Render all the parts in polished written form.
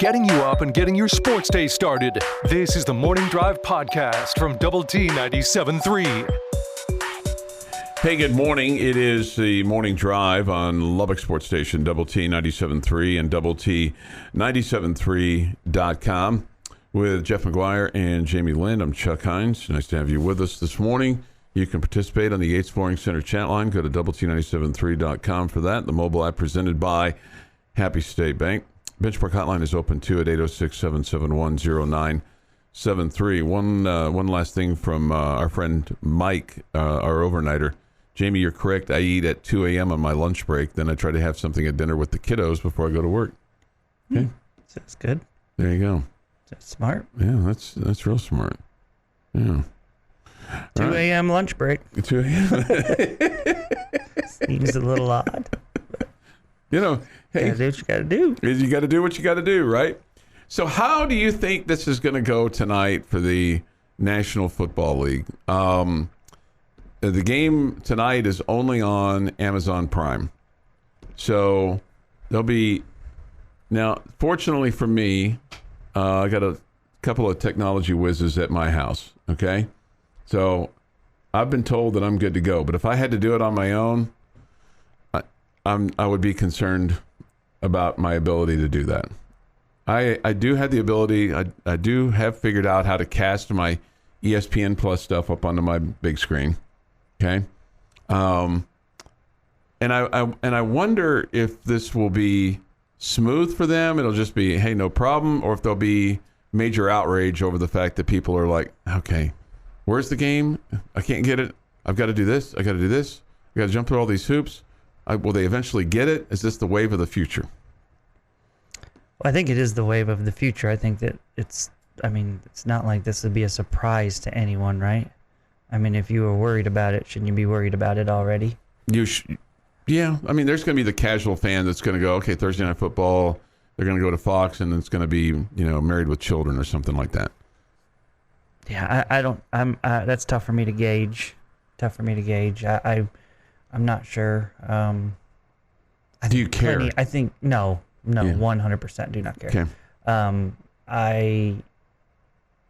getting you up and getting your sports day started. This is the Morning Drive Podcast from Double T 97.3. Hey, good morning. It is the Morning Drive on Lubbock Sports Station, Double T 97.3 and Double T 97.3.com with Jeff McGuire and Jamie Lynn. I'm Chuck Hines. Nice to have you with us this morning. You can participate on the Yates Flooring Center chat line. Go to doublet97.3.com for that. The mobile app presented by Happy State Bank. Benchmark hotline is open too at 806-771-0973. One last thing from our friend Mike, our overnighter. Jamie, you're correct. I eat at 2 a.m. on my lunch break. Then I try to have something at dinner with the kiddos before I go to work. Okay. That's good. There you go. That's smart. Yeah, that's real smart. Yeah. 2 a.m. lunch break. 2 a.m. Seems a little odd. You know, hey, you gotta do what you gotta do. You got to do what you got to do, right? So how do you think this is going to go tonight for the National Football League? The game tonight is only on Amazon Prime. So there'll be... Now, fortunately for me, I got a couple of technology whizzes at my house, okay? So I've been told that I'm good to go. But if I had to do it on my own, I would be concerned about my ability to do that. I do have the ability. I do have figured out how to cast my ESPN Plus stuff up onto my big screen. Okay, and I wonder if this will be smooth for them. It'll just be, hey, no problem, or if there'll be major outrage over the fact that people are like, okay, where's the game? I can't get it. I've got to do this. I got to do this. I got to jump through all these hoops. Will they eventually get it? Is this the wave of the future? Well, I think it is the wave of the future. I think that it's not like this would be a surprise to anyone, right? I mean, if you were worried about it, shouldn't you be worried about it already? Yeah. I mean, there's going to be the casual fan that's going to go, okay, Thursday Night Football, they're going to go to Fox, and it's going to be, Married with Children or something like that. Yeah, that's tough for me to gauge. I'm not sure. Do you care? I think no, yeah. 100% do not care. Okay.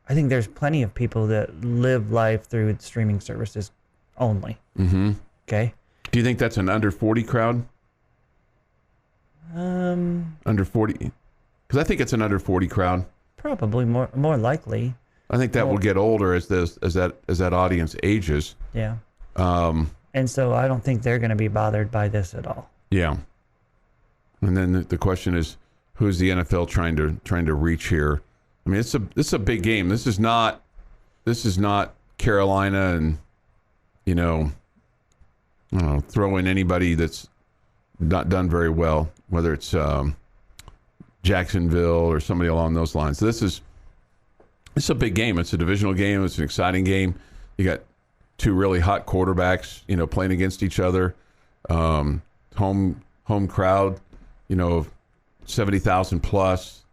I think there's plenty of people that live life through streaming services only. Mm-hmm. Okay. Do you think that's an under 40 crowd? Under 40? Because I think it's an under 40 crowd. Probably more likely. I think that will get older as that audience ages. Yeah. And so I don't think they're going to be bothered by this at all. Yeah. And then the question is, who's the NFL trying to reach here? I mean, this is a big game. This is not Carolina and throw in anybody that's not done very well, whether it's Jacksonville or somebody along those lines. So this is a big game. It's a divisional game. It's an exciting game. You got two really hot quarterbacks, playing against each other. Home crowd, 70,000 plus.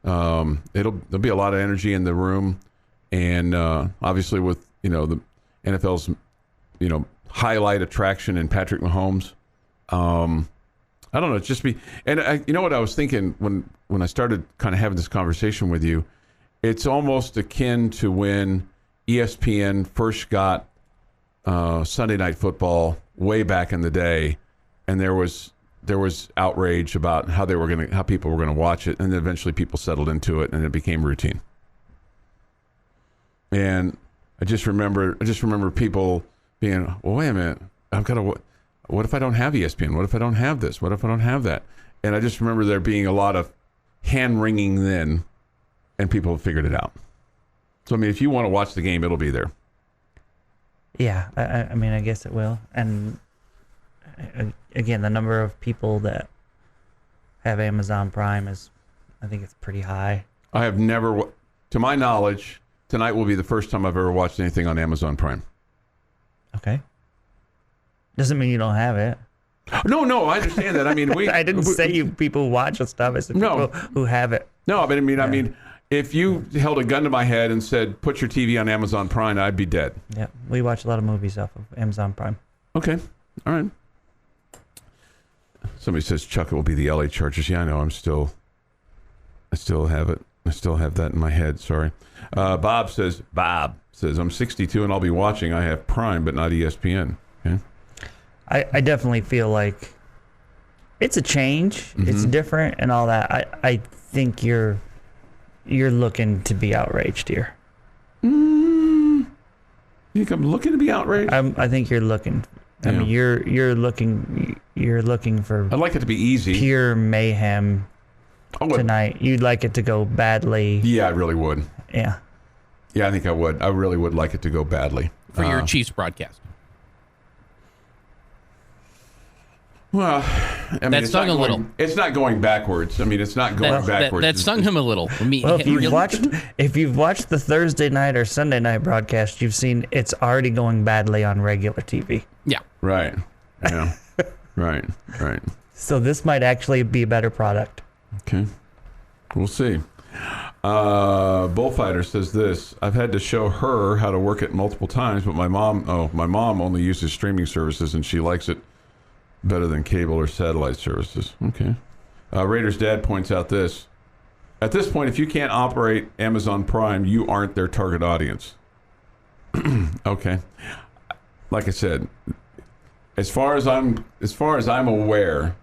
There'll be a lot of energy in the room, and obviously with the NFL's highlight attraction in Patrick Mahomes. I don't know. It's just me. And what I was thinking when I started kind of having this conversation with you, it's almost akin to when ESPN first got Sunday Night Football way back in the day, and there was outrage about how people were gonna watch it, and then eventually people settled into it, and it became routine. And I just remember people being, well, wait a minute, what if I don't have ESPN? What if I don't have this? What if I don't have that? And I just remember there being a lot of hand wringing then, and people have figured it out. So I mean, if you want to watch the game, it'll be there. Yeah, I mean, I guess it will. And again, the number of people that have Amazon Prime I think it's pretty high. I have never, to my knowledge, tonight will be the first time I've ever watched anything on Amazon Prime. Okay. Doesn't mean you don't have it. No, I understand that. I mean, I didn't say people watch the stuff. I said people who have it. No, but I mean, if you held a gun to my head and said, put your TV on Amazon Prime, I'd be dead. Yeah, we watch a lot of movies off of Amazon Prime. Okay, all right. Somebody says, Chuck, it will be the LA Chargers. Yeah, I know. I'm still I still have it. I still have that in my head. Sorry. Bob says, I'm 62 and I'll be watching. I have Prime, but not ESPN. Okay. I definitely feel like it's a change. It's different and all that. I think you're looking to be outraged here. You think I'm looking to be outraged? I think you're looking. I mean, you're looking for. I'd like it to be easy. Pure mayhem tonight. You'd like it to go badly. Yeah, I really would. Yeah. Yeah, I think I would. I really would like it to go badly. For your Chiefs broadcast. Well, I mean, that stung a little. It's not going backwards. I mean, it's not going backwards. That stung him a little. Well, if you've watched the Thursday night or Sunday night broadcast, you've seen it's already going badly on regular TV. Yeah. Right. Yeah. Right. So this might actually be a better product. Okay. We'll see. Bullfighter says this: I've had to show her how to work it multiple times, but my mom only uses streaming services and she likes it better than cable or satellite services. Okay. Raiders dad points out this: at this point, if you can't operate Amazon Prime, you aren't their target audience. Okay. Like I said, as far as I'm aware,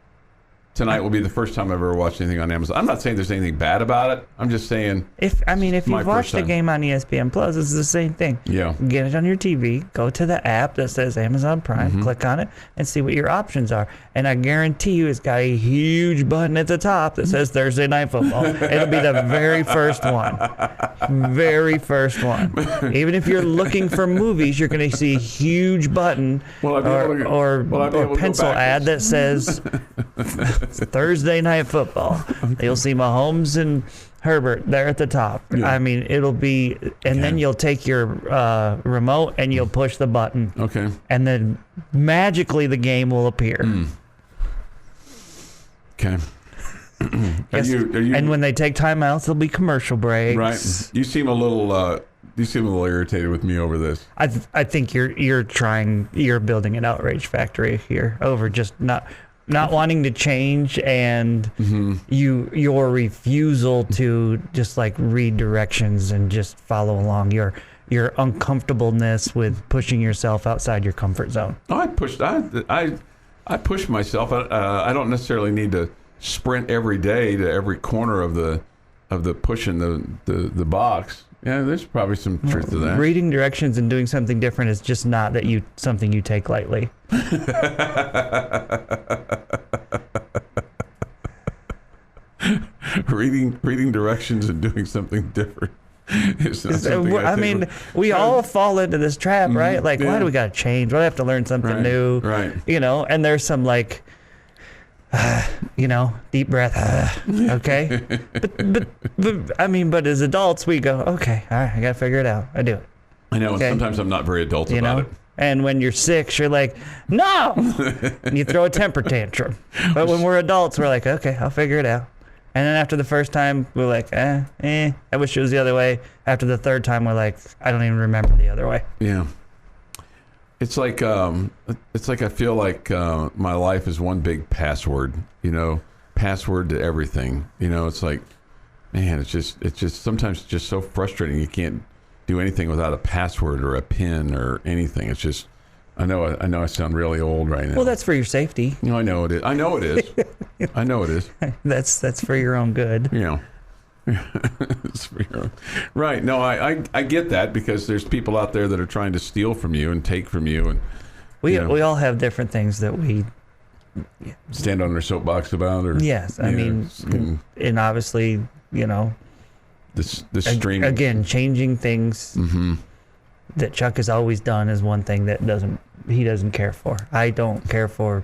tonight will be the first time I've ever watched anything on Amazon. I'm not saying there's anything bad about it. I'm just saying. If you've watched the game on ESPN Plus, it's the same thing. Yeah. Get it on your TV, go to the app that says Amazon Prime, click on it, and see what your options are. And I guarantee you it's got a huge button at the top that says Thursday Night Football. It'll be the very first one. Very first one. Even if you're looking for movies, you're going to see a huge button or pencil ad that says Thursday Night Football. You'll see Mahomes and Herbert there at the top. Yeah. I mean, it'll be, and then you'll take your remote and you'll push the button. Okay. And then magically the game will appear. Okay. Yes. And when they take timeouts, there'll be commercial breaks. Right. You seem a little irritated with me over this. I think you're building an outrage factory here over just not wanting to change and your refusal to just like read directions and just follow along, your uncomfortableness with pushing yourself outside your comfort zone. I push myself. I don't necessarily need to sprint every day to every corner of the pushing the box. Yeah, there's probably some truth to that. Reading directions and doing something different is just not something you take lightly. Reading directions and doing something different. We all fall into this trap, right? Like, why do we got to change? Why do we have to learn something new? Right. And there's some like, deep breath. Okay. But as adults, we go, okay, all right, I got to figure it out. I do it. I know. Okay? And sometimes I'm not very adult about it. And when you're 6, you're like, no! And you throw a temper tantrum. But when we're adults, we're like, okay, I'll figure it out. And then after the first time, we're like, I wish it was the other way. After the third time, we're like, I don't even remember the other way. Yeah. It's like I feel like my life is one big password, password to everything. It's like, man, it's just sometimes it's just so frustrating. You can't do anything without a password or a PIN or anything. It's just, I know I sound really old right now. Well, that's for your safety. I know it is. I know it is. That's for your own good. It's for your own. Right. No, I get that because there's people out there that are trying to steal from you and take from you, and we all have different things that we stand on their soapbox about. Or yes, I mean, and obviously, the stream again, changing things that Chuck has always done is one thing that he doesn't care for. I don't care for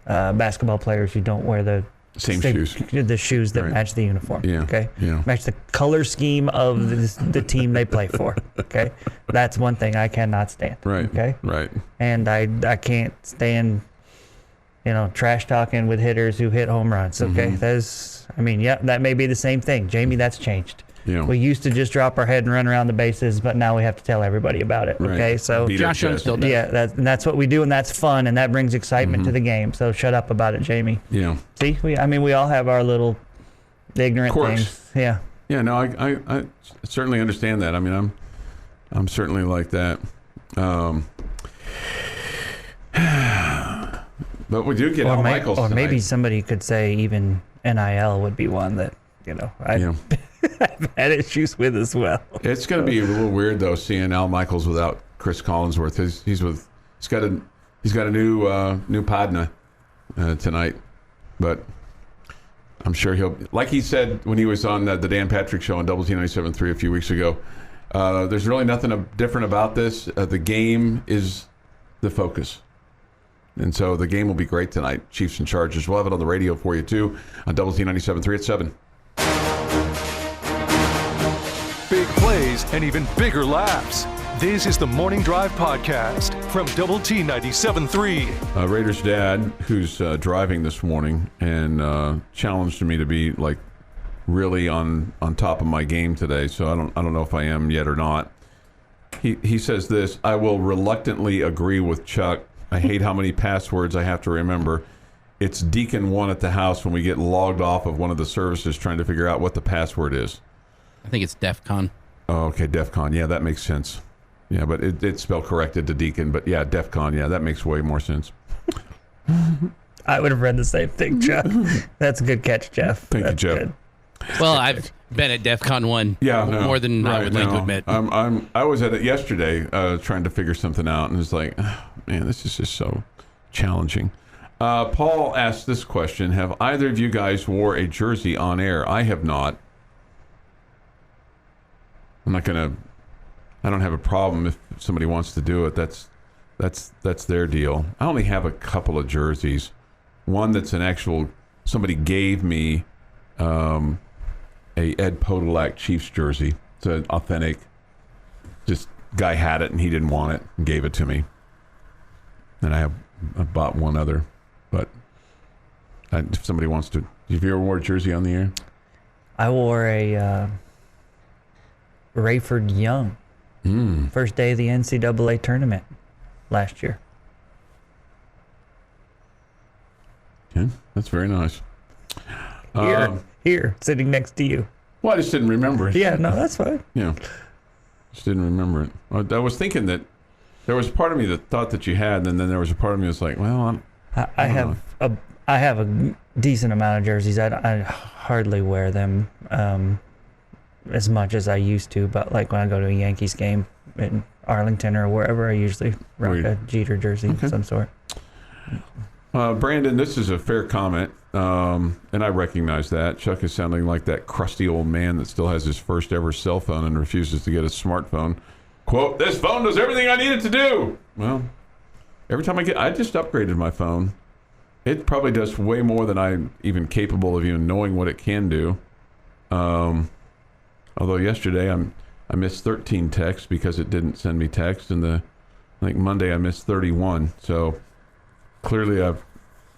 basketball players who don't wear the same shoes, the shoes that match the uniform. Yeah. Okay. Yeah. Match the color scheme of the team they play for. Okay. That's one thing I cannot stand. Right. Okay. Right. And I can't stand, trash talking with hitters who hit home runs. Okay. That may be the same thing. Jamie, that's changed. Yeah. We used to just drop our head and run around the bases, but now we have to tell everybody about it. Okay, right. so Josh still does. Yeah, that's what we do, and that's fun, and that brings excitement to the game. So shut up about it, Jamie. Yeah. See, we all have our little The ignorant Of course. things. Yeah. Yeah, no, I certainly understand that. I mean, I'm certainly like that. But we do get Al Michaels or maybe tonight. somebody could say even NIL would be one that, I've had issues with as well. It's going to be a little weird though seeing Al Michaels without Chris Collinsworth. He's got a new partner tonight, but I'm sure he'll, like he said when he was on the Dan Patrick Show on Double T 97.3 a few weeks ago. There's really nothing different about this. The game is the focus. And so the game will be great tonight, Chiefs and Chargers. We'll have it on the radio for you, too, on Double T 97.3 at 7. Big plays and even bigger laughs. This is the Morning Drive Podcast from Double T 97.3. Raiders' dad, who's driving this morning, and challenged me to be, really on top of my game today. So I don't know if I am yet or not. He says this: I will reluctantly agree with Chuck. I hate how many passwords I have to remember. It's Deacon 1 at the house when we get logged off of one of the services trying to figure out what the password is. I think it's DEF CON. Oh, okay, DEF CON. Yeah, that makes sense. Yeah, but it's spelled corrected to Deacon. But yeah, DEF CON. Yeah, that makes way more sense. I would have read the same thing, Chuck. That's a good catch, Jeff. Thank you, That's Jeff. good. Well, I've been at DEF CON 1 more than I would like to admit. I was at it yesterday trying to figure something out, and it's like, oh, man, this is just so challenging. Paul asked this question: have either of you guys wore a jersey on air? I have not. I don't have a problem if somebody wants to do it. That's their deal. I only have a couple of jerseys. One that's an actual, somebody gave me a Ed Podolak Chiefs jersey. It's an authentic. Just guy had it and he didn't want it and gave it to me. And I bought one other, but if somebody wants to, have you ever wore a jersey on the air? I wore a Rayford Young first day of the NCAA tournament last year. Okay, that's very nice. Here, sitting next to you. Well, I just didn't remember it. Yeah, no, that's fine. Yeah, just didn't remember it. I was thinking that there was part of me that thought that you had, and then there was a part of me that's like, well, I have a decent amount of jerseys. I hardly wear them as much as I used to, but like when I go to a Yankees game in Arlington or wherever, I usually rock a Jeter jersey of some sort. Brandon, this is a fair comment, and I recognize that. Chuck is sounding like that crusty old man that still has his first ever cell phone and refuses to get a smartphone. Quote, this phone does everything I need it to do. Well, every time I just upgraded my phone. It probably does way more than I'm even capable of even knowing what it can do. Although yesterday I missed 13 texts because it didn't send me text, and I think Monday I missed 31. So clearly I've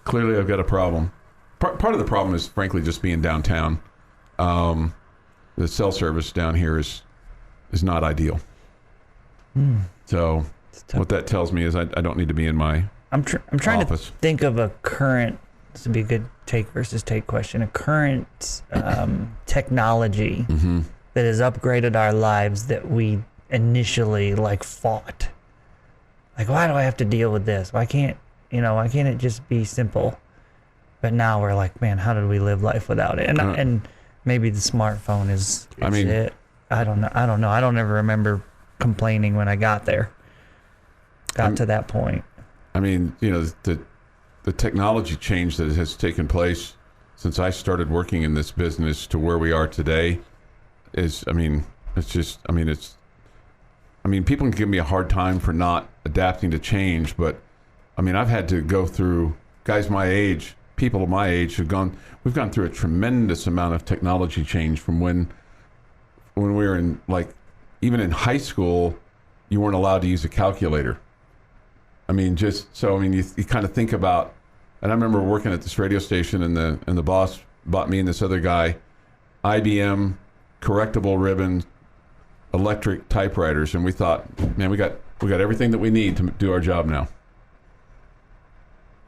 got a problem. Part of the problem is frankly just being downtown. The cell service down here is not ideal. So what that tells me is I don't need to be in my I'm trying office. to think of a current. This would be a good take versus take question. A current technology that has upgraded our lives that we initially fought. Like, why do I have to deal with this? Why can't it just be simple? But now we're like, man, how did we live life without it? And maybe the smartphone is it. I don't know. I don't ever remember complaining when I got to that point. I mean, the technology change that has taken place since I started working in this business to where we are today is, people can give me a hard time for not adapting to change, but I've had to go through, guys my age, people of my age we've gone through a tremendous amount of technology change from when we were in, even in high school, you weren't allowed to use a calculator. You kind of think about, and I remember working at this radio station, and the boss bought me and this other guy IBM correctable ribbon electric typewriters, and we thought, man, we got everything that we need to do our job now.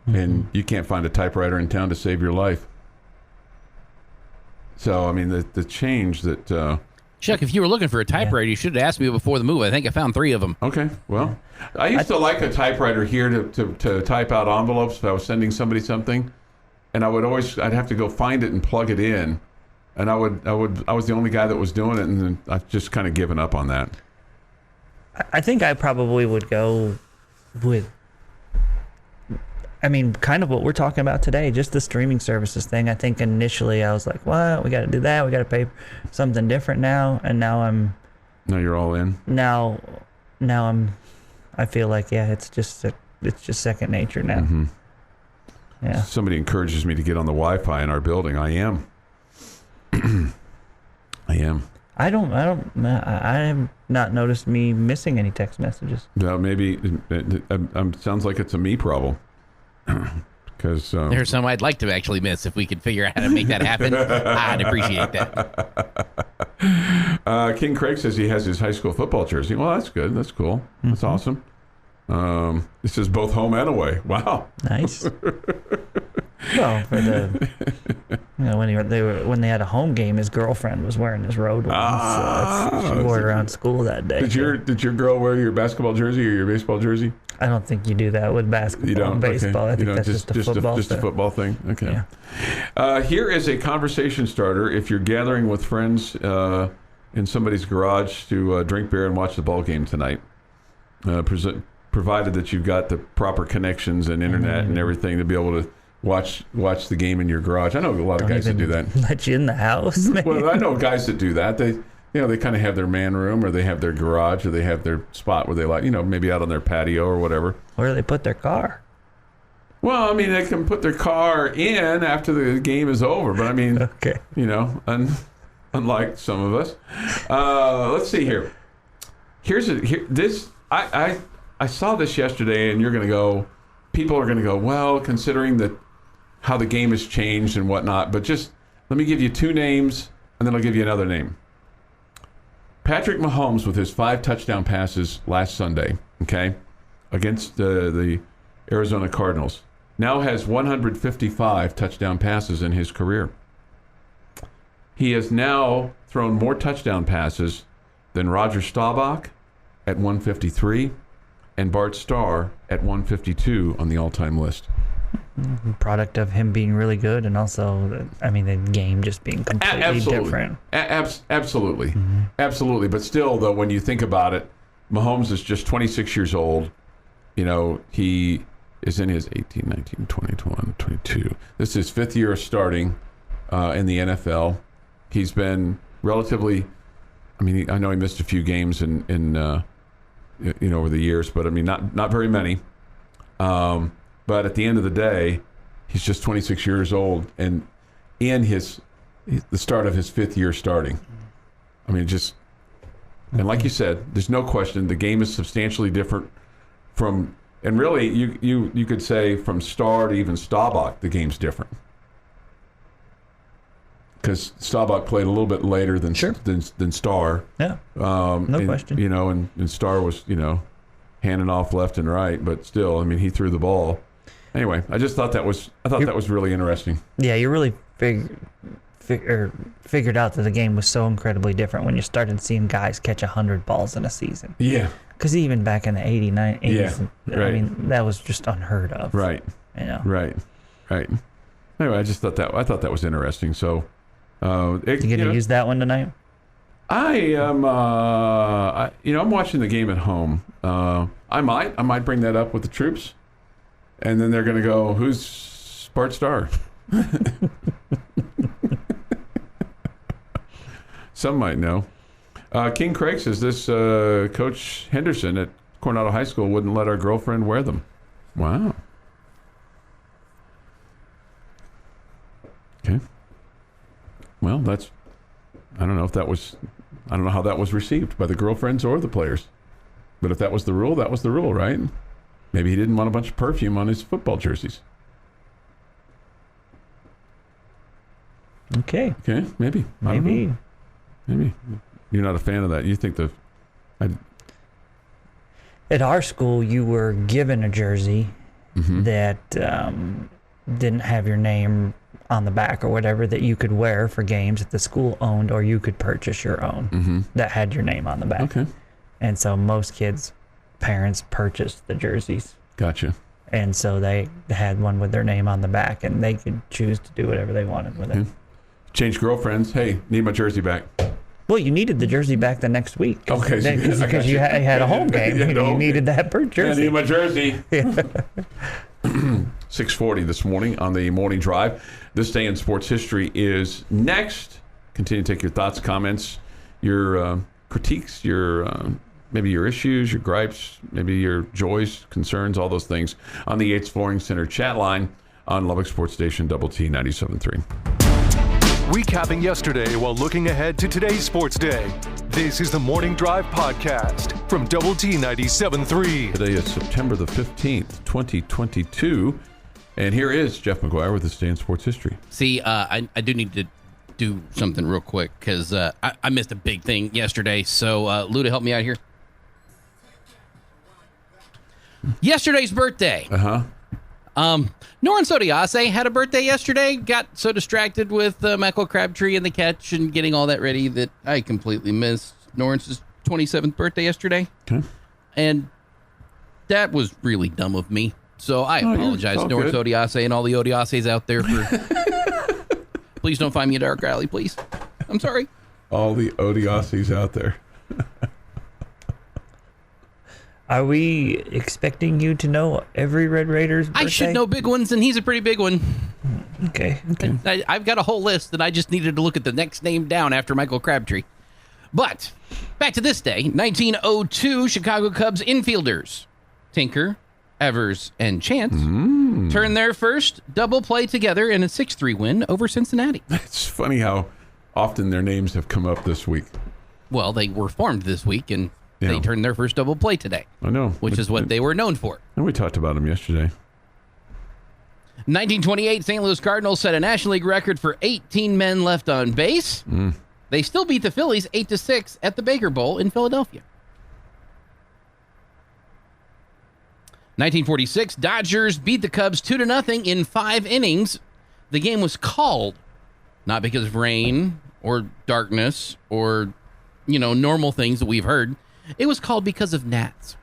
And you can't find a typewriter in town to save your life. So, I mean, the change that... Chuck, if you were looking for a typewriter, you should have asked me before the move. I think I found 3 of them. Okay, well, I used to like a typewriter here to type out envelopes if I was sending somebody something, and I'd have to go find it and plug it in, and I was the only guy that was doing it, and I've just kind of given up on that. I think I probably would go with, I mean, kind of what we're talking about today, just the streaming services thing. I think initially I was like, what? We got to do that. We got to pay something different now. And now Now you're all in? Now I feel like, yeah, it's just second nature now. Mm-hmm. Yeah. Somebody encourages me to get on the Wi-Fi in our building. I am. I am. I have not noticed me missing any text messages. Well, maybe it sounds like it's a me problem. Because there's some I'd like to actually miss. If we could figure out how to make that happen, I'd appreciate that. King Craig says he has his high school football jersey. Well, that's good. That's cool. Mm-hmm. That's awesome. It says both home and away. Wow. Nice. Well, for the when they had a home game, his girlfriend was wearing his road one. So she wore it around school that day. Did your girl wear your basketball jersey or your baseball jersey? I don't think you do that with basketball you don't? and baseball. Okay. I think that's just a football just a football thing. Okay. Yeah. Here is a conversation starter. If you're gathering with friends in somebody's garage to drink beer and watch the ball game tonight, provided that you've got the proper connections and internet and everything to be able to watch the game in your garage. I know a lot of guys that do that. Let you in the house. Well, I know guys that do that. They kind of have their man room, or they have their garage, or they have their spot where they maybe out on their patio or whatever. Where do they put their car? Well, I mean, they can put their car in after the game is over, but I mean, okay. Unlike some of us. Let's see here. I saw this yesterday, and people are going to go, well, considering that how the game has changed and whatnot, but just let me give you 2 names, and then I'll give you another name. Patrick Mahomes with his 5 touchdown passes last Sunday, okay, against the Arizona Cardinals, now has 155 touchdown passes in his career. He has now thrown more touchdown passes than Roger Staubach at 153 and Bart Starr at 152 on the all-time list. Product of him being really good, and also, the game just being completely different. Absolutely. Mm-hmm. Absolutely. But still, though, when you think about it, Mahomes is just 26 years old. He is in his 18, 19, 20, 21, 22. This is his 5th year of starting in the NFL. He's been relatively, I know he missed a few games in over the years, but not very many. But at the end of the day, he's just 26 years old, and in the start of his 5th year starting. And like you said, there's no question the game is substantially different from, and really you could say from Starr to even Staubach, the game's different. Because Staubach played a little bit later than Starr. Yeah, no question. And Starr was, handing off left and right, but still, he threw the ball. Anyway, I just thought that was really interesting. Yeah, you really figured out that the game was so incredibly different when you started seeing guys catch 100 balls in a season. Yeah. Because even back in the 80s, yeah, right. That was just unheard of. Right. Right. Anyway, I thought that was interesting. So, you gonna use that one tonight? I am. I'm watching the game at home. I might bring that up with the troops, and then they're going to go, "Who's Bart Starr?" Some might know. King Craig says this Coach Henderson at Coronado High School wouldn't let our girlfriend wear them. Wow. Okay. Well, I don't know how that was received by the girlfriends or the players. But if that was the rule, right? Maybe he didn't want a bunch of perfume on his football jerseys. Okay, maybe. Maybe. You're not a fan of that. You think At our school, you were given a jersey that didn't have your name on the back or whatever that you could wear for games that the school owned, or you could purchase your own that had your name on the back. Okay. And so most kids' parents purchased the jerseys. Gotcha. And so they had one with their name on the back, and they could choose to do whatever they wanted with it. Change girlfriends. Hey, need my jersey back. Well, you needed the jersey back the next week. Okay. Because you had a home game. You needed that jersey. I need my jersey. 6:40 this morning on the Morning Drive. This Day in Sports History is next. Continue to take your thoughts, comments, your critiques, your maybe your issues, your gripes, maybe your joys, concerns, all those things on the Yates Flooring Center chat line on Lubbock Sports Station Double T 97.3. Recapping yesterday while looking ahead to today's sports day. This is the Morning Drive Podcast from Double T 97.3. Today is September the 15th, 2022. And here is Jeff McGuire with This Day in Sports History. See, I do need to do something real quick because I missed a big thing yesterday. So, Luda, help me out here. Yesterday's birthday. Noren Sodiase had a birthday yesterday. Got so distracted with Michael Crabtree and the catch and getting all that ready that I completely missed Noren's 27th birthday yesterday. Okay. And that was really dumb of me. So I apologize, Noren Sodiase and all the Odiases out there. Please don't find me a dark alley, please. I'm sorry. All the Odiases out there. Are we expecting you to know every Red Raiders birthday? I should know big ones, and he's a pretty big one. Okay. I've got a whole list, and I just needed to look at the next name down after Michael Crabtree. But back to this day, 1902, Chicago Cubs infielders Tinker, Evers, and Chance turned their first double play together in a 6-3 win over Cincinnati. It's funny how often their names have come up this week. Well, they were formed this week, and they turned their first double play today. I know. Which is what they were known for. And we talked about them yesterday. 1928, St. Louis Cardinals set a National League record for 18 men left on base. They still beat the Phillies 8-6 at the Baker Bowl in Philadelphia. 1946, Dodgers beat the Cubs 2-0 in 5 innings. The game was called not because of rain or darkness or, normal things that we've heard. It was called because of gnats.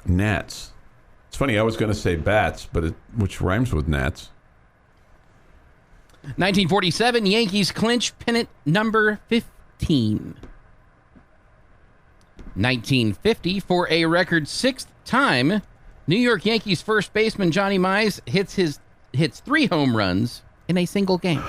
Gnats. It's funny, I was going to say bats, but which rhymes with gnats. 1947, Yankees clinch pennant number 15. 1950, for a record 6th time, New York Yankees first baseman Johnny Mize hits 3 home runs in a single game.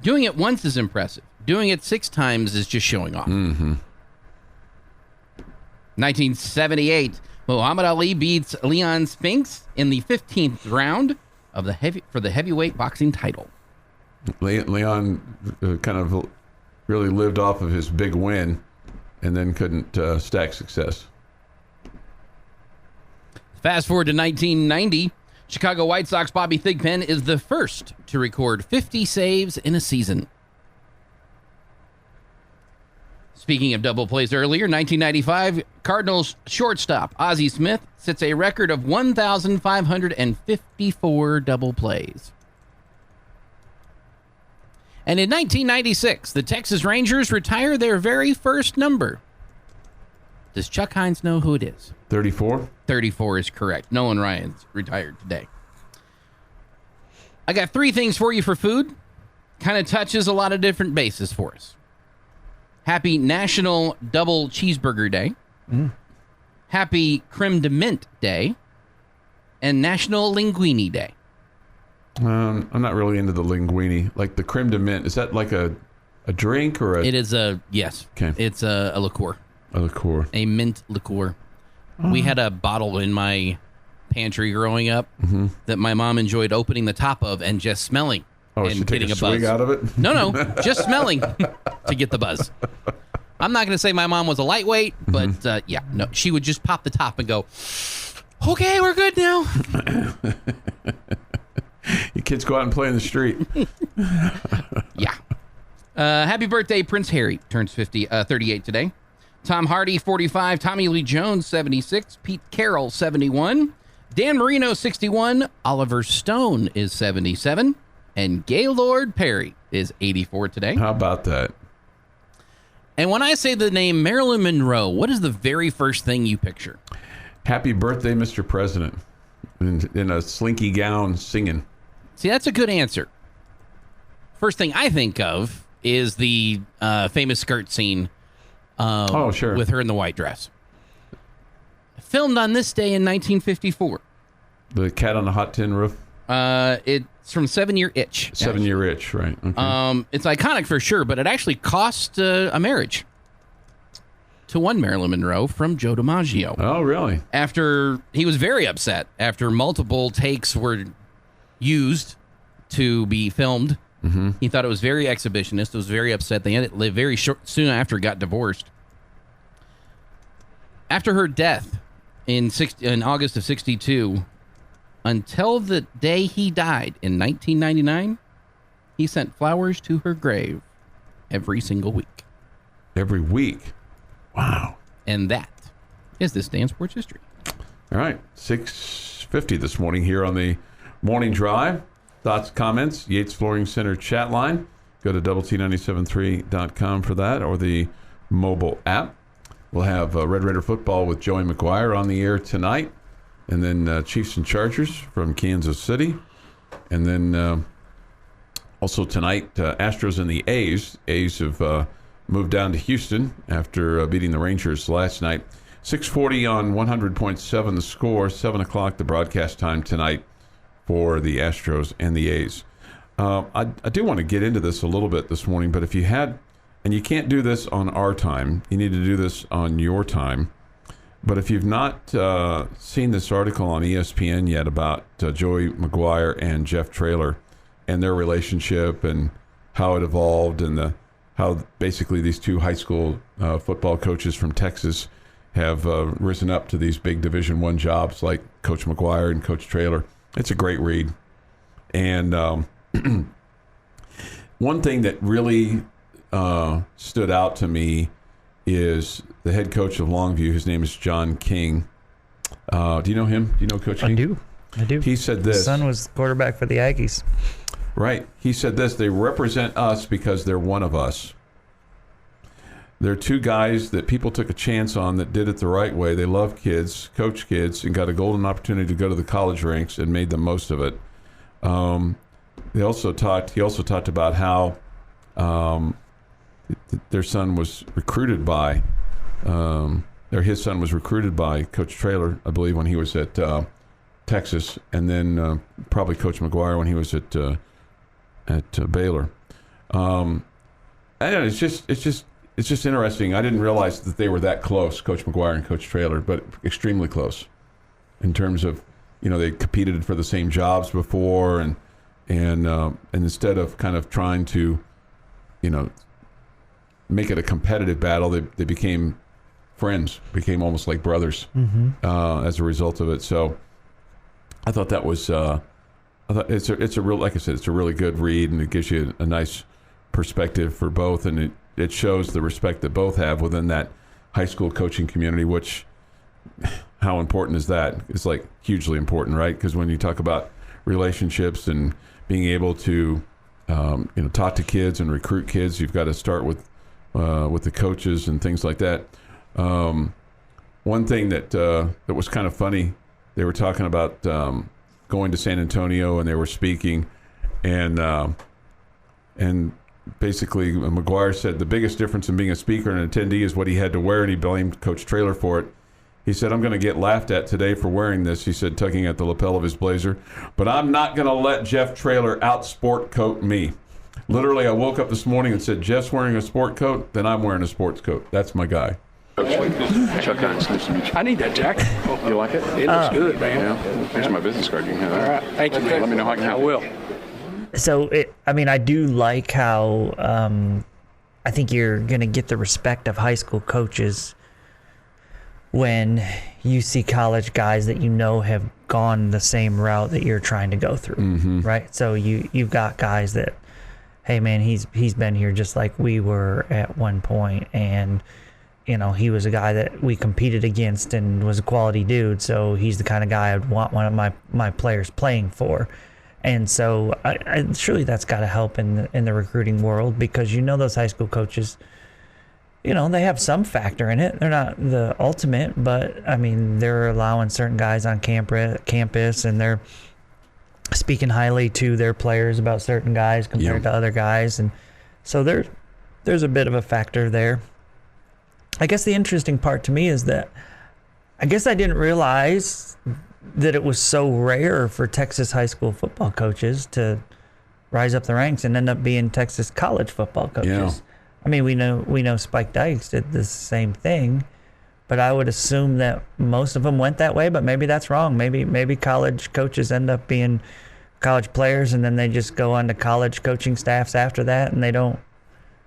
Doing it once is impressive. Doing it 6 times is just showing off. 1978, Muhammad Ali beats Leon Spinks in the 15th round of for the heavyweight boxing title. Leon kind of really lived off of his big win and then couldn't stack success. Fast forward to 1990, Chicago White Sox Bobby Thigpen is the first to record 50 saves in a season. Speaking of double plays earlier, 1995, Cardinals shortstop Ozzie Smith sets a record of 1,554 double plays. And in 1996, the Texas Rangers retire their very first number. Does Chuck Hines know who it is? 34? 34 is correct. Nolan Ryan's retired today. I got 3 things for you for food. Kind of touches a lot of different bases for us. Happy National Double Cheeseburger Day. Happy Creme de Mint Day. And National Linguine Day. I'm not really into the linguine. Like the creme de mint, is that like a drink or a... It is yes. Okay. It's a liqueur. A liqueur. A mint liqueur. We had a bottle in my pantry growing up that my mom enjoyed opening the top of and just smelling. Oh, and she take getting a swig buzz out of it? No, just smelling to get the buzz. I'm not going to say my mom was a lightweight, but no, she would just pop the top and go, okay, we're good now. You kids go out and play in the street. Yeah. Happy birthday, Prince Harry turns 38 today. Tom Hardy, 45. Tommy Lee Jones, 76. Pete Carroll, 71. Dan Marino, 61. Oliver Stone is 77. And Gaylord Perry is 84 today. How about that? And when I say the name Marilyn Monroe, what is the very first thing you picture? Happy birthday, Mr. President. In a slinky gown singing. See, that's a good answer. First thing I think of is the famous skirt scene sure. with her in the white dress. Filmed on this day in 1954. The Cat on the Hot Tin Roof? It's from 7 Year Itch. 7 Year Itch, right. Okay. It's iconic for sure, but it actually cost a marriage to one Marilyn Monroe from Joe DiMaggio. Oh, really? After he was very upset after multiple takes were used to be filmed. Mm-hmm. He thought it was very exhibitionist. Was very upset. They ended very soon after got divorced. After her death in August of 62, until the day he died in 1999, he sent flowers to her grave every single week. Every week? Wow. And that is this day in sports history. All right. 6:50 this morning here on the Morning Drive. Thoughts, comments, Yates Flooring Center chat line. Go to doublet973.com for that, or the mobile app. We'll have Red Raider football with Joey McGuire on the air tonight. And then Chiefs and Chargers from Kansas City. And then also tonight, Astros and the A's. A's have moved down to Houston after beating the Rangers last night. 6:40 on 100.7 the score. 7 o'clock the broadcast time tonight for the Astros and the A's. I do want to get into this a little bit this morning, but if you had, and you can't do this on our time, you need to do this on your time. But if you've not seen this article on ESPN yet about Joey McGuire and Jeff Traylor and their relationship and how it evolved and how basically these two high school football coaches from Texas have risen up to these big Division I jobs like Coach McGuire and Coach Traylor, it's a great read. And one thing that really stood out to me is the head coach of Longview. His name is John King. Do you know him? Do you know Coach King? I do. He said this. His son was quarterback for the Aggies. Right. He said this: they represent us because they're one of us. They're two guys that people took a chance on that did it the right way. They love kids, coach kids, and got a golden opportunity to go to the college ranks and made the most of it. He also talked about how their son was recruited by, his son was recruited by Coach Traylor, I believe, when he was at Texas, and then probably Coach McGuire when he was at Baylor. I don't know, it's just interesting. I didn't realize that they were that close, Coach McGuire and Coach Traylor, but extremely close in terms of, they competed for the same jobs before, and instead of kind of trying to, make it a competitive battle, they became friends, became almost like brothers as a result of it. So I thought that was, it's a real, like I said, it's a really good read, and it gives you a nice perspective for both, and it shows the respect that both have within that high school coaching community, which, how important is that? It's like hugely important, right? Because when you talk about relationships and being able to, talk to kids and recruit kids, you've got to start with the coaches and things like that. One thing that was kind of funny, they were talking about going to San Antonio, and they were speaking, and basically McGuire said the biggest difference in being a speaker and an attendee is what he had to wear, and he blamed Coach Traylor for it. He said, "I'm going to get laughed at today for wearing this," he said, tugging at the lapel of his blazer, "but I'm not going to let Jeff Traylor out-sport coat me. Literally, I woke up this morning and said, Jeff's wearing a sport coat, then I'm wearing a sports coat. That's my guy." Chuck Hines, nice to meet you. I need that jacket. You like it? It looks good, man. Yeah. Here's my business card. You can have that. All right. Thank you, man. Let me know how I can help. I will. So, I do like how I think you're going to get the respect of high school coaches when you see college guys that have gone the same route that you're trying to go through, right? So you've got guys that, hey man, he's been here just like we were at one point, and he was a guy that we competed against and was a quality dude. So he's the kind of guy I'd want one of my players playing for. And so I surely that's got to help in the recruiting world, because those high school coaches, they have some factor in it. They're not the ultimate, but I mean, they're allowing certain guys on campus, and they're speaking highly to their players about certain guys compared to other guys. And so there's a bit of a factor there. I guess the interesting part to me is that I guess I didn't realize that it was so rare for Texas high school football coaches to rise up the ranks and end up being Texas college football coaches. Yeah. I mean, we know Spike Dykes did the same thing, but I would assume that most of them went that way. But maybe that's wrong. Maybe college coaches end up being college players, and then they just go on to college coaching staffs after that, and they don't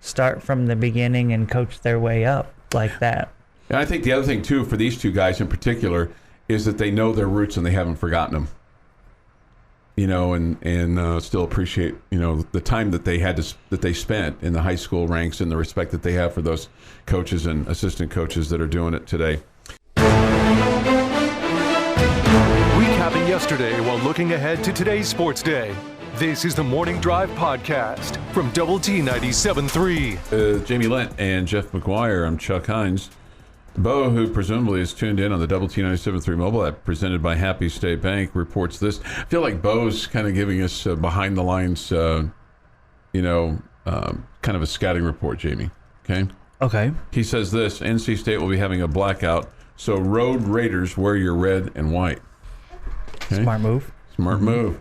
start from the beginning and coach their way up like that. And I think the other thing too, for these two guys in particular, is that they know their roots and they haven't forgotten them. And still appreciate, the time that they spent in the high school ranks and the respect that they have for those coaches and assistant coaches that are doing it today. Recapping yesterday while looking ahead to today's sports day. This is the Morning Drive Podcast from Double T 97.3. Jamie Lent and Jeff McGuire. I'm Chuck Hines. Bo, who presumably is tuned in on the Double T 97.3 mobile app presented by Happy State Bank, reports this. I feel like Bo's kind of giving us behind the lines, kind of a scouting report, Jamie. Okay. He says this: NC State will be having a blackout, so Road Raiders, wear your red and white. Okay? Smart move. Smart move.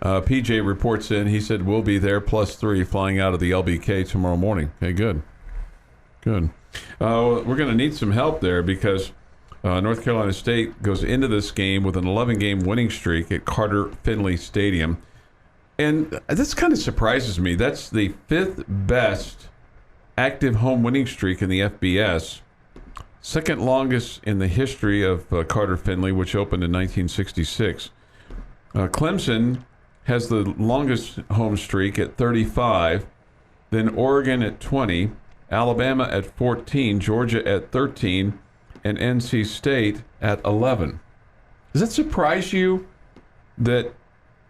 PJ reports in. He said we'll be there +3 flying out of the LBK tomorrow morning. Okay, good. We're going to need some help there, because North Carolina State goes into this game with an 11-game winning streak at Carter Finley Stadium. And this kind of surprises me. That's the 5th best active home winning streak in the FBS. Second longest in the history of Carter Finley, which opened in 1966. Clemson has the longest home streak at 35, then Oregon at 20, Alabama at 14, Georgia at 13, and NC State at 11. Does that surprise you that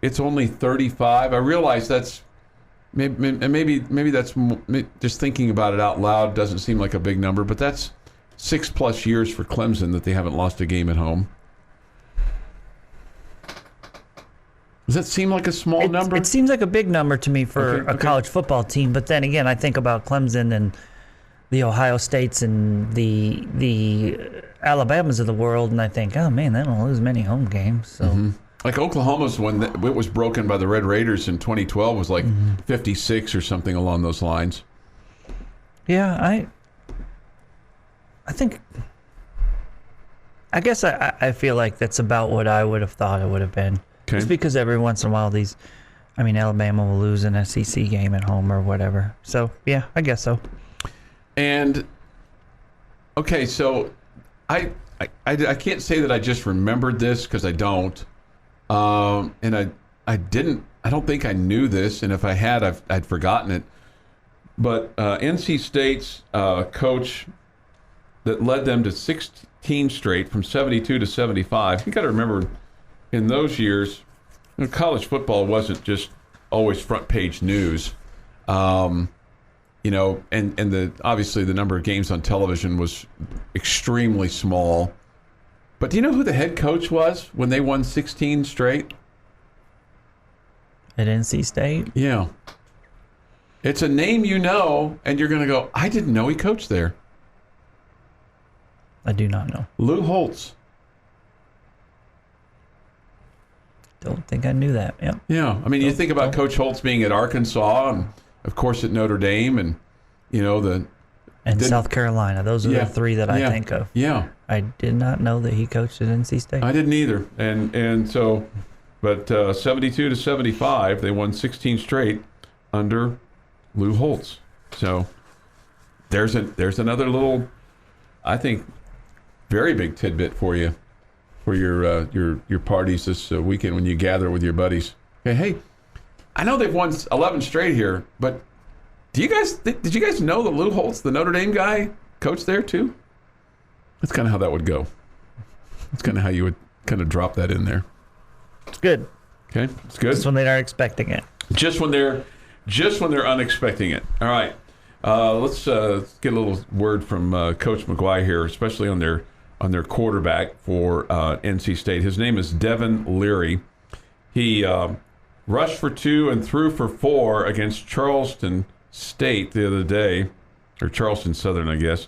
it's only 35? I realize that's maybe that's just thinking about it out loud doesn't seem like a big number, but that's 6+ years for Clemson that they haven't lost a game at home. Does that seem like a small number? It seems like a big number to me for a college football team. But then again, I think about Clemson and the Ohio States and the Alabamas of the world, and I think, oh man, they don't lose many home games. So, like Oklahoma's when it was broken by the Red Raiders in 2012 was like 56 or something along those lines. Yeah, I guess I feel like that's about what I would have thought it would have been. Okay. Just because every once in a while Alabama will lose an SEC game at home or whatever. So, yeah, I guess so. And, okay, so I can't say that I just remembered this, because I don't. And I don't think I knew this, and if I had, I'd forgotten it. But NC State's coach that led them to 16 straight from 72 to 75, you got to remember, in those years, college football wasn't just always front page news, and obviously the number of games on television was extremely small. But do you know who the head coach was when they won 16 straight? At NC State? Yeah. It's a name and you're going to go, I didn't know he coached there. I do not know. Lou Holtz. Don't think I knew that. Yep. Yeah. I mean, you think about Coach Holtz being at Arkansas and, of course, at Notre Dame and, South Carolina. Those are the three that I think of. Yeah. I did not know that he coached at NC State. I didn't either. And so, but 72 to 75, they won 16 straight under Lou Holtz. So there's another little, I think, very big tidbit for you. For your parties this weekend when you gather with your buddies. Okay, hey, I know they've won 11 straight here, but did you guys know that Lou Holtz, the Notre Dame guy, coach there too? That's kind of how that would go. That's kind of how you would kind of drop that in there. It's good. Okay, it's good. Just when they aren't expecting it. Just when they're unexpecting it. All right. Let's get a little word from Coach McGuire here, especially on their quarterback for NC State. His name is Devin Leary. He rushed for 2 and threw for 4 against Charleston State the other day, or Charleston Southern, I guess.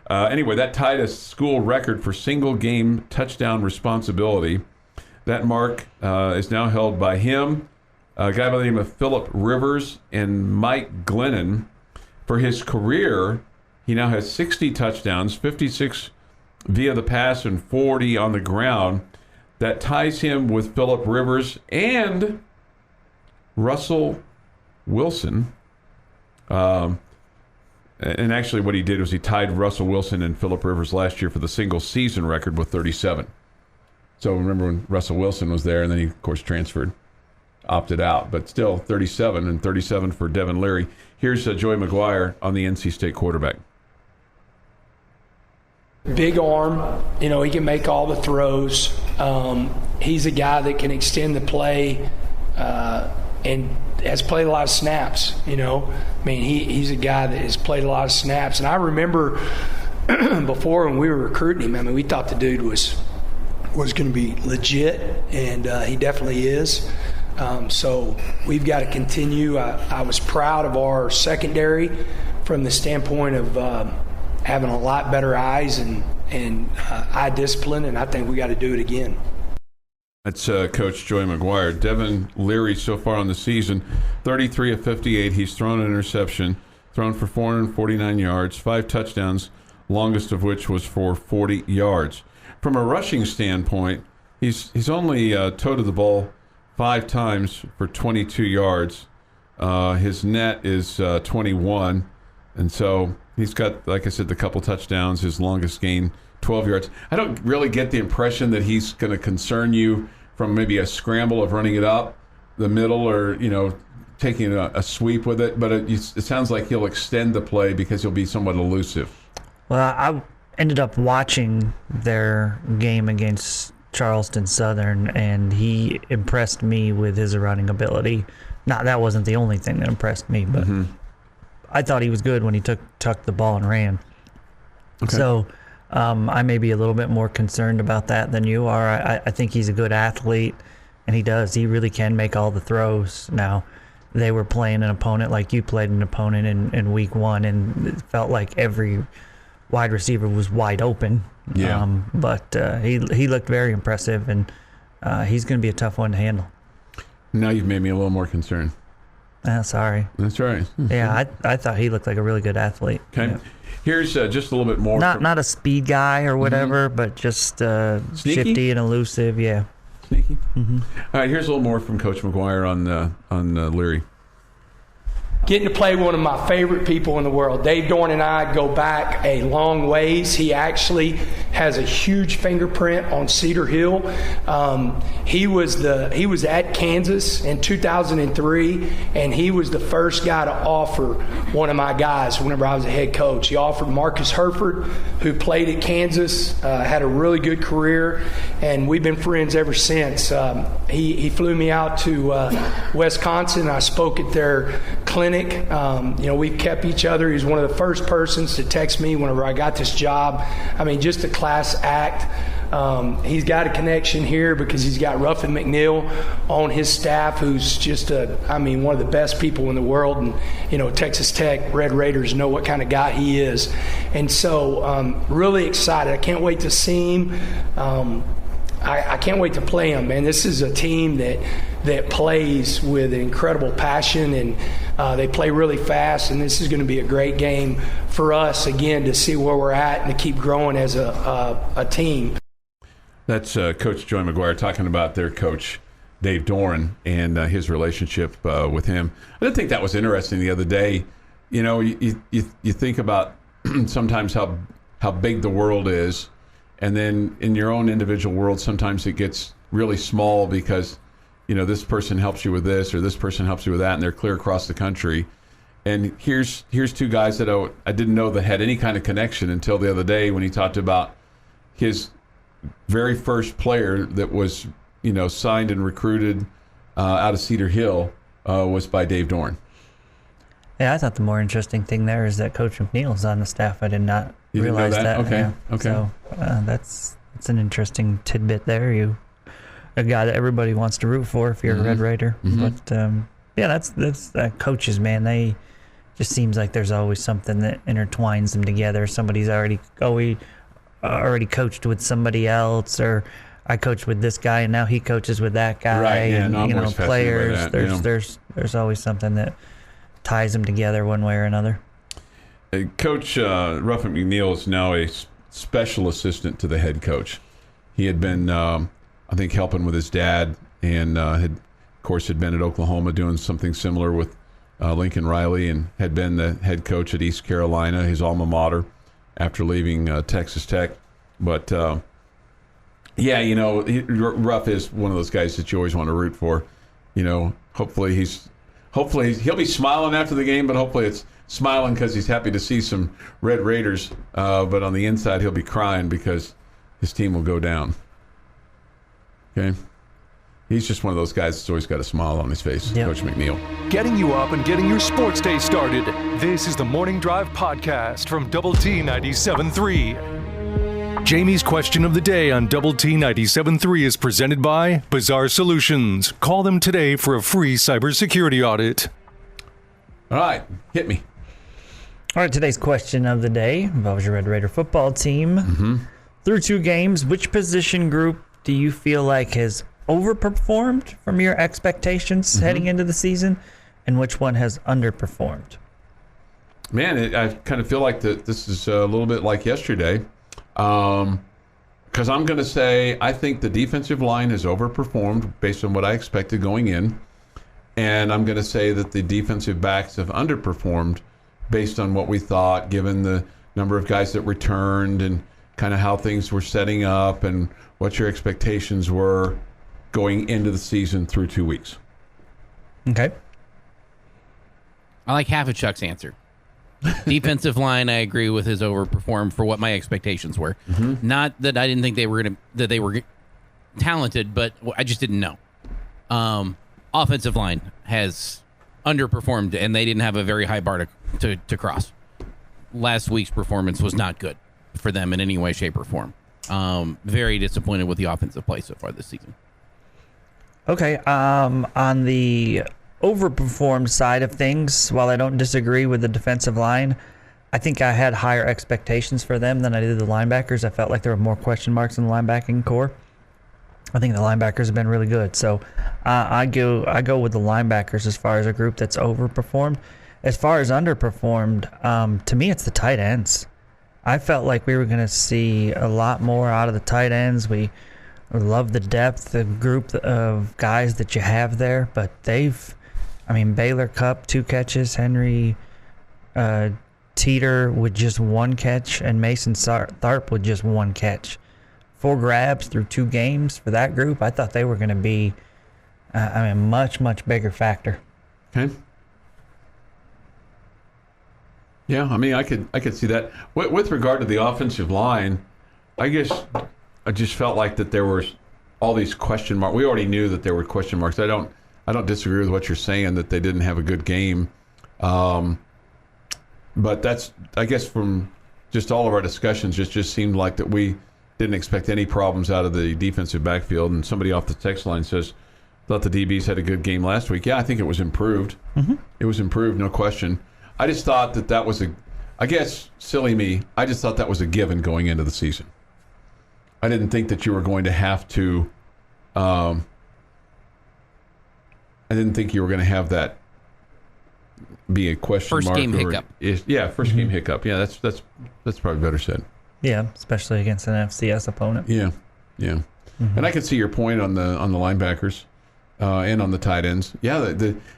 Anyway, that tied a school record for single-game touchdown responsibility. That mark is now held by him, a guy by the name of Philip Rivers, and Mike Glennon. For his career, he now has 60 touchdowns, 56 via the pass and 40 on the ground. That ties him with Philip Rivers and Russell Wilson. And actually what he did was he tied Russell Wilson and Philip Rivers last year for the single season record with 37. So remember when Russell Wilson was there, and then he, of course, transferred, opted out. But still, 37 and 37 for Devin Leary. Here's Joey McGuire on the NC State quarterback. Big arm, he can make all the throws. He's a guy that can extend the play and has played a lot of snaps, he's a guy that has played a lot of snaps. And I remember before when we were recruiting him, we thought the dude was going to be legit, and he definitely is. So we've got to continue. I was proud of our secondary from the standpoint of having a lot better eyes and eye discipline, and I think we got to do it again. That's Coach Joey McGuire. Devin Leary so far on the season, 33 of 58. He's thrown an interception, thrown for 449 yards, 5 touchdowns, longest of which was for 40 yards. From a rushing standpoint, he's only toted the ball 5 times for 22 yards. His net is 21, and so he's got, like I said, the couple touchdowns. His longest gain, 12 yards. I don't really get the impression that he's going to concern you from maybe a scramble of running it up the middle or, taking a sweep with it. But it sounds like he'll extend the play because he'll be somewhat elusive. Well, I ended up watching their game against Charleston Southern, and he impressed me with his running ability. Now, that wasn't the only thing that impressed me, but I thought he was good when he tucked the ball and ran. Okay. So I may be a little bit more concerned about that than you are. I think he's a good athlete, and he really can make all the throws. Now, they were playing an opponent like you played an opponent in week 1, and it felt like every wide receiver was wide open. Yeah. But he looked very impressive, and he's going to be a tough one to handle. Now you've made me a little more concerned. Sorry. That's right. Yeah, I thought he looked like a really good athlete. Okay. Yeah. Here's just a little bit more. Not a speed guy or whatever, but just shifty and elusive. Yeah. Sneaky. All right. Here's a little more from Coach McGuire on Leary. Getting to play one of my favorite people in the world. Dave Dorn and I go back a long ways. He actually has a huge fingerprint on Cedar Hill. He was at Kansas in 2003, and he was the first guy to offer one of my guys whenever I was a head coach. He offered Marcus Herford, who played at Kansas, had a really good career, and we've been friends ever since. He flew me out to Wisconsin. I spoke at their clinic. We've kept each other. He's one of the first persons to text me whenever I got this job. Just a class act. He's got a connection here because he's got Ruffin McNeil on his staff, who's just one of the best people in the world. And, Texas Tech Red Raiders know what kind of guy he is. And so really excited. I can't wait to see him. I can't wait to play him, man. This is a team that plays with an incredible passion, and they play really fast, and this is going to be a great game for us, again, to see where we're at and to keep growing as a team. That's Coach Joey McGuire talking about their coach, Dave Dorn, and his relationship with him. I did think that was interesting the other day. You think about sometimes how big the world is, and then in your own individual world, sometimes it gets really small because, this person helps you with this or this person helps you with that, and they're clear across the country. And here's two guys that I didn't know that had any kind of connection until the other day when he talked about his very first player that was, signed and recruited out of Cedar Hill was by Dave Dorn. Yeah, I thought the more interesting thing there is that Coach McNeil is on the staff. I did not realize that. Okay. Yeah. Okay. So that's an interesting tidbit there. You a guy that everybody wants to root for if you're a Red Raider. But that's coaches, man. They just seems like there's always something that intertwines them together. Somebody's already coached with somebody else, or I coached with this guy and now he coaches with that guy. Right. Yeah. And, No, I'm always fascinated by players. that, There's always something that ties them together one way or another. Coach Ruffin McNeil is now a special assistant to the head coach. He had been, I think, helping with his dad, and had been at Oklahoma doing something similar with Lincoln Riley, and had been the head coach at East Carolina, his alma mater, after leaving Texas Tech. But Ruff is one of those guys that you always want to root for. Hopefully he'll be smiling after the game, but hopefully it's smiling because he's happy to see some Red Raiders. But on the inside, he'll be crying because his team will go down. Okay? He's just one of those guys that's always got a smile on his face, yep. Coach McNeil. Getting you up and getting your sports day started. This is the Morning Drive Podcast from Double T 97.3. Jamie's question of the day on Double T 97.3 is presented by Bizarre Solutions. Call them today for a free cybersecurity audit. All right, hit me. All right, today's question of the day involves your Red Raider football team. Through 2 games, which position group do you feel like has overperformed from your expectations heading into the season, and which one has underperformed? Man, I kind of feel like this is a little bit like yesterday. Because I'm going to say I think the defensive line has overperformed based on what I expected going in. And I'm going to say that the defensive backs have underperformed based on what we thought, given the number of guys that returned and kind of how things were setting up and what your expectations were going into the season through 2 weeks. Okay. I like half of Chuck's answer. Defensive line, I agree with, his overperformed for what my expectations were. Not that I didn't think they were talented, but I just didn't know. Offensive line has underperformed, and they didn't have a very high bar to cross. Last week's performance was not good for them in any way, shape, or form. Very disappointed with the offensive play so far this season. Okay, on the overperformed side of things, while I don't disagree with the defensive line, I think I had higher expectations for them than I did the linebackers. I felt like there were more question marks in the linebacking core. I think the linebackers have been really good. So I go with the linebackers as far as a group that's overperformed. As far as underperformed, to me it's the tight ends. I felt like we were going to see a lot more out of the tight ends. We love the depth, the group of guys that you have there, but Baylor Cupp, 2 catches, Henry Teeter with just 1 catch, and Mason Tharp with just 1 catch. 4 grabs through 2 games for that group. I thought they were going to be a much, much bigger factor. Okay. Yeah, I could see that. With regard to the offensive line, I guess I just felt like that there were all these question marks. We already knew that there were question marks. I don't disagree with what you're saying, that they didn't have a good game. But that's, I guess, from just all of our discussions, it just seemed like that we didn't expect any problems out of the defensive backfield. And somebody off the text line says, thought the DBs had a good game last week. Yeah, I think it was improved. It was improved, no question. I just thought that was silly me, I just thought that was a given going into the season. I didn't think that you were going to have to I didn't think you were going to have that be a question first mark. Game hiccup. First game hiccup. Yeah, that's probably better said. Yeah, especially against an FCS opponent. Yeah. And I can see your point on the linebackers and on the tight ends. Yeah,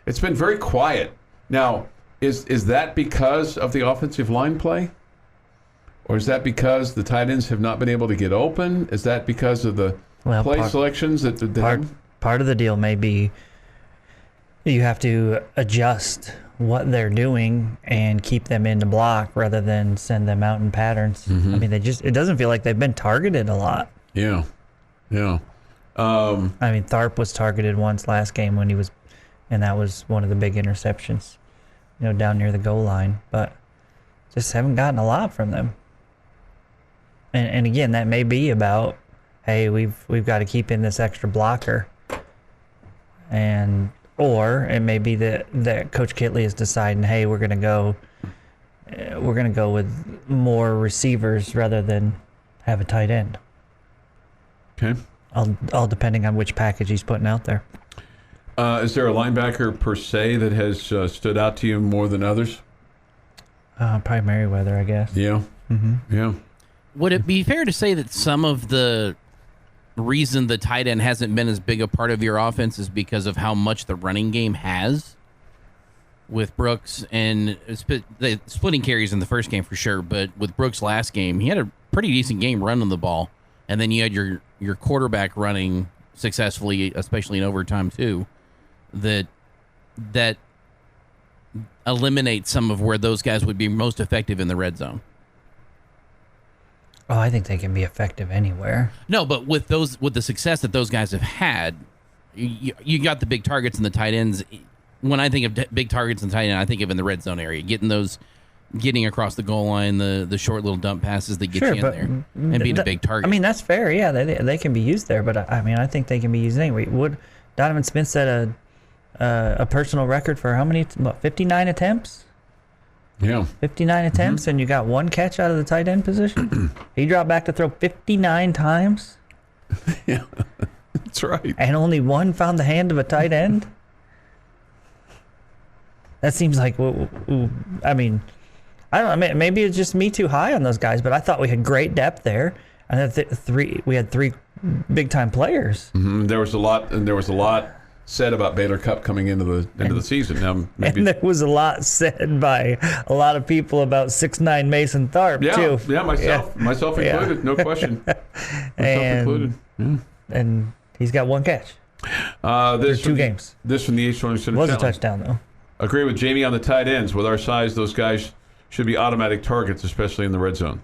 it's been very quiet. Now, is that because of the offensive line play? Or is that because the tight ends have not been able to get open? Is that because of the play selections? Part of the deal may be you have to adjust what they're doing and keep them in the block rather than send them out in patterns. I mean, it doesn't feel like they've been targeted a lot. Yeah. I mean, Tharp was targeted once last game and that was one of the big interceptions, down near the goal line, but just haven't gotten a lot from them. And again, that may be about, hey, we've got to keep in this extra blocker, or it may be that Coach Kitley is deciding, hey, we're gonna go with more receivers rather than have a tight end. Okay. All depending on which package he's putting out there. Is there a linebacker per se that has stood out to you more than others? Probably Merriweather, I guess. Yeah. Yeah. Would it be fair to say that some of the reason the tight end hasn't been as big a part of your offense is because of how much the running game has with Brooks and the splitting carries in the first game for sure, but with Brooks last game, he had a pretty decent game running the ball, and then you had your quarterback running successfully, especially in overtime too, that eliminates some of where those guys would be most effective in the red zone. Oh, I think they can be effective anywhere. No, but with the success that those guys have had, you got the big targets and the tight ends. When I think of big targets and tight end, I think of in the red zone area, getting across the goal line, the short little dump passes that get you in there and being a big target. I mean, that's fair. Yeah, they can be used there, but I mean, I think they can be used anyway. Donovan Smith set a personal record for how many? 59 attempts. Yeah. 59 attempts, and you got one catch out of the tight end position. He dropped back to throw 59 times. Yeah, that's right. And only one found the hand of a tight end. That seems like, I mean, I don't know. Maybe it's just me too high on those guys, but I thought we had great depth there, and we had three big time players. Mm-hmm. There was a lot said about Baylor Cup coming into the season. Now, maybe, and there was a lot said by a lot of people about 6'9" Mason Tharp too. Yeah, myself included, no question. Myself included. Yeah. And he's got one catch. There's 2 games. This from the H. Center Center. Was a touchdown though. Agree with Jamie on the tight ends. With our size, those guys should be automatic targets, especially in the red zone.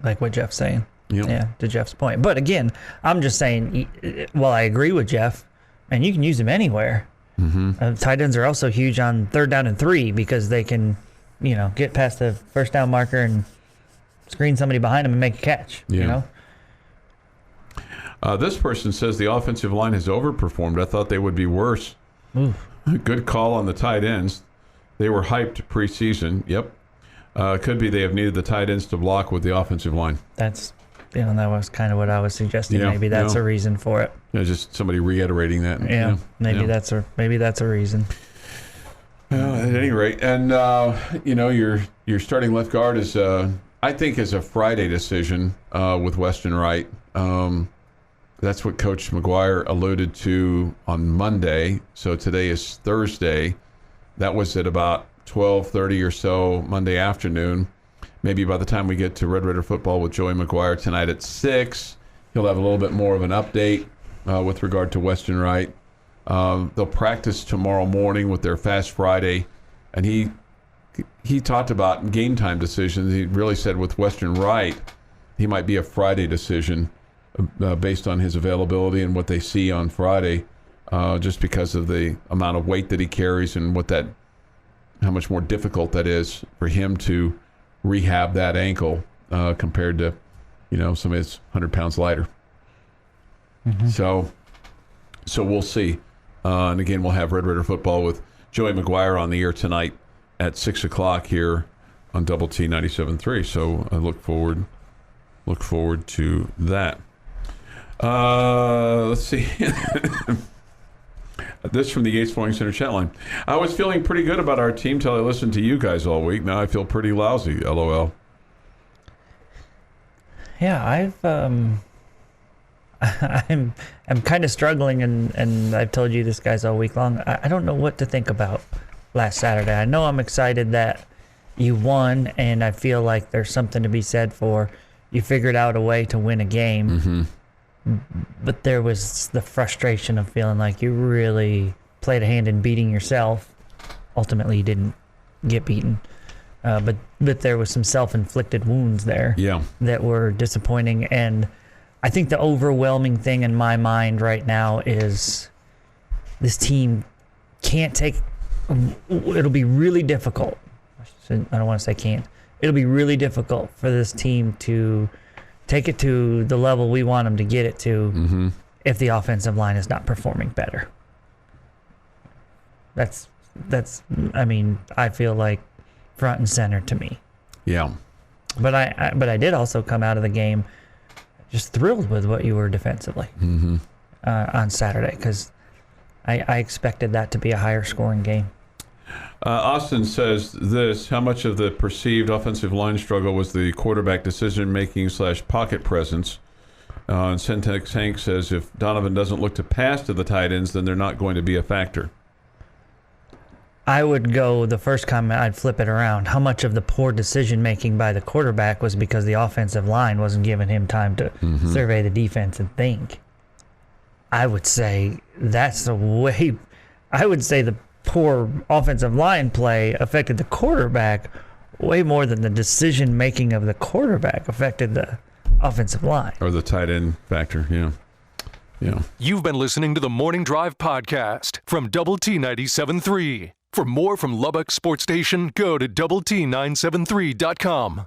Like what Jeff's saying. Yep. Yeah, to Jeff's point. But again, I'm just saying, well, I agree with Jeff, and you can use them anywhere. Mm-hmm. Tight ends are also huge on 3rd down and 3 because they can, get past the first down marker and screen somebody behind them and make a catch, This person says the offensive line has overperformed. I thought they would be worse. Oof. Good call on the tight ends. They were hyped preseason. Yep. Could be they have needed the tight ends to block with the offensive line. That was kind of what I was suggesting. Yeah, maybe that's a reason for it. Just somebody reiterating that. Maybe that's a reason. At any rate, and your starting left guard is I think is a Friday decision with Weston Wright. That's what Coach McGuire alluded to on Monday. So today is Thursday. That was at about 12:30 or so Monday afternoon. Maybe by the time we get to Red Raider football with Joey McGuire tonight at 6, he'll have a little bit more of an update with regard to Weston Wright. They'll practice tomorrow morning with their Fast Friday, and he talked about game time decisions. He really said with Weston Wright, he might be a Friday decision based on his availability and what they see on Friday, just because of the amount of weight that he carries and how much more difficult that is for him to rehab that ankle compared to, somebody that's 100 pounds lighter. Mm-hmm. So we'll see. And again, we'll have Red Raider football with Joey McGuire on the air tonight at 6 o'clock here on Double T 97.3. So I look forward to that. Let's see. This from the Yates Flooring Center chat line. I was feeling pretty good about our team till I listened to you guys all week. Now I feel pretty lousy. LOL. Yeah, I'm kind of struggling, and I've told you this, guys, all week long. I don't know what to think about last Saturday. I know I'm excited that you won, and I feel like there's something to be said for you figured out a way to win a game. Mm-hmm. But there was the frustration of feeling like you really played a hand in beating yourself. Ultimately, you didn't get beaten. But there was some self-inflicted wounds there that were disappointing. And I think the overwhelming thing in my mind right now is this team can't take – it'll be really difficult. I don't want to say can't. It'll be really difficult for this team to take it to the level we want them to get it to if the offensive line is not performing better. That's I mean, I feel like front and center to me. Yeah. But I did also come out of the game just thrilled with what you were defensively on Saturday, because I expected that to be a higher scoring game. Austin says this: how much of the perceived offensive line struggle was the quarterback decision-making / pocket presence? And Centex Hank says if Donovan doesn't look to pass to the tight ends, then they're not going to be a factor. I would go, the first comment, I'd flip it around. How much of the poor decision-making by the quarterback was because the offensive line wasn't giving him time to survey the defense and think? I would say that's the way. I would say the poor offensive line play affected the quarterback way more than the decision-making of the quarterback affected the offensive line. Or the tight end factor, yeah. You've been listening to the Morning Drive podcast from Double T 97.3. For more from Lubbock Sports Station, go to doublet973.com.